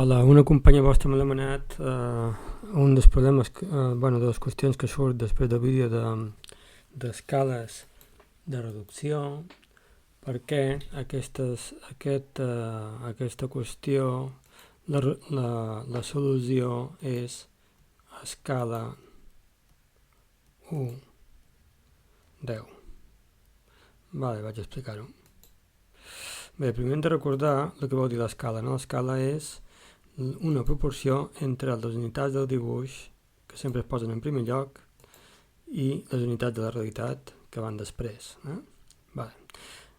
Hola, una companya vostra m'ha demanat un dels problemes, de les qüestions que surt després del vídeo d'escales de reducció, perquè aquesta qüestió, la solució és escala 1, 10. Vale, vaig explicar-ho. Bé, primer hem de recordar el que vol dir l'escala, no? L'escala és una proporció entre les unitats del dibuix, que sempre es posen en primer lloc, i les unitats de la realitat, que van després. Vale.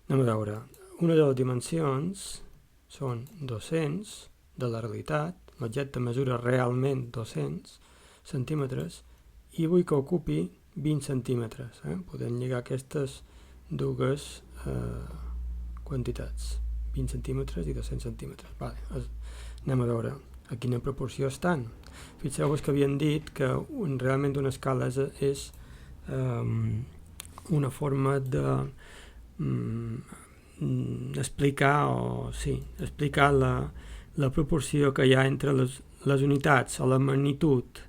Anem a veure. Una de les dimensions són 200 de la realitat, l'objecte mesura realment 200 centímetres, i vull que ocupi 20 centímetres. Podem lligar aquestes dues quantitats, 20 centímetres i 200 centímetres. Vale. Anem a veure a quina proporció estan. Fixeu-vos que havien dit que realment una escala és una forma de explicar la proporció que hi ha entre les unitats o la magnitud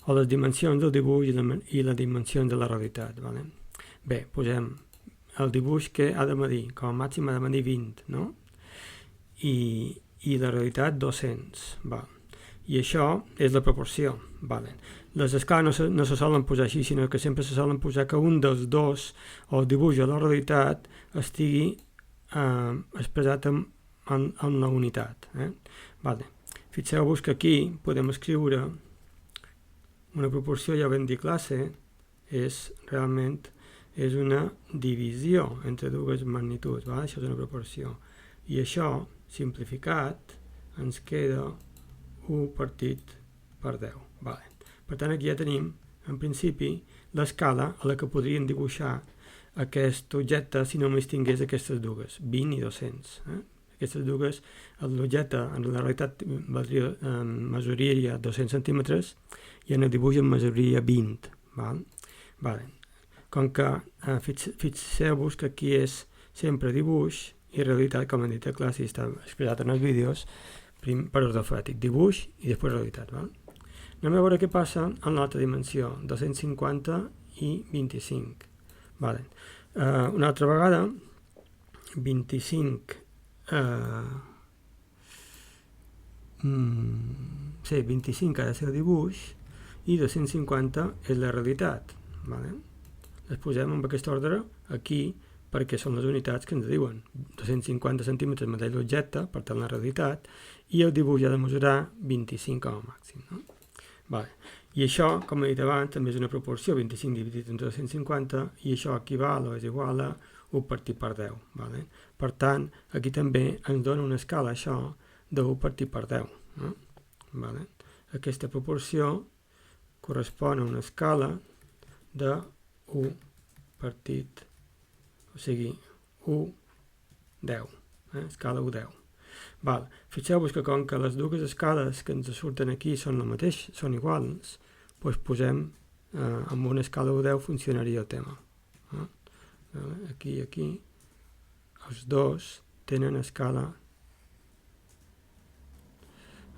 o les dimensions del dibuix i les dimensions de la realitat. Vale? Bé, posem el dibuix que ha de medir, com a màxim ha de medir 20, no? I la realitat 200. Va. I això és la proporció. Vale. Les escales no se solen posar així, sinó que sempre se solen posar que un dels dos, o el dibuix o la realitat, estigui expressat en la unitat. Vale. Fixeu-vos que aquí podem escriure una proporció, ja ho vam dir classe, realment és una divisió entre dues magnituds. Vale? Això és una proporció. I això, simplificat, ens queda 1 partit per 10. Vale. Per tant, aquí ja tenim, en principi, l'escala a la que podríem dibuixar aquest objecte si només tingués aquestes dues, 20 i 200. Aquestes dues, l'objecte en la realitat mesuraria 200 centímetres i en el dibuix en mesuraria 20. Vale. Com que fixeu-vos que aquí és sempre dibuix i realitat, com hem dit a classe i està explicat en els vídeos, per ordre alfabètic, dibuix i després realitat. Anem a veure què passa en l'altra dimensió, 250 i 25. Una altra vegada, 25 ha de ser el dibuix i 250 és la realitat. Les posem en aquest ordre aquí perquè són les unitats que ens diuen. 250 centímetres mateix l'objecte, per tant la realitat, i el dibuix ha de mesurar 25 com a màxim. I això, com he dit abans, també és una proporció, 25 dividit entre 250, i això equival o és igual a 1 partit per 10. Per tant, aquí també ens dona una escala, això, de 1 partit per 10. Aquesta proporció correspon a una escala de 1 partit, o sigui, 1, 10. Escala 1, 10. Fixeu-vos que com que les dues escales que ens surten aquí són el mateix, són iguals, doncs posem amb una escala 1, 10 funcionaria el tema. Aquí i aquí, els dos tenen escala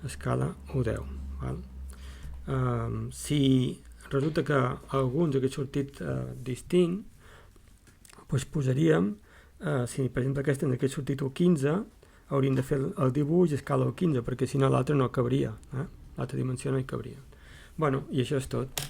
1, 10. Si resulta que alguns hagués sortit distint, doncs posaríem, si per exemple aquest hagués sortit el 15, hauríem de fer el dibuix a escala 15, perquè si no l'altre no cabria, l'altra dimensió no hi cabria. I això és tot.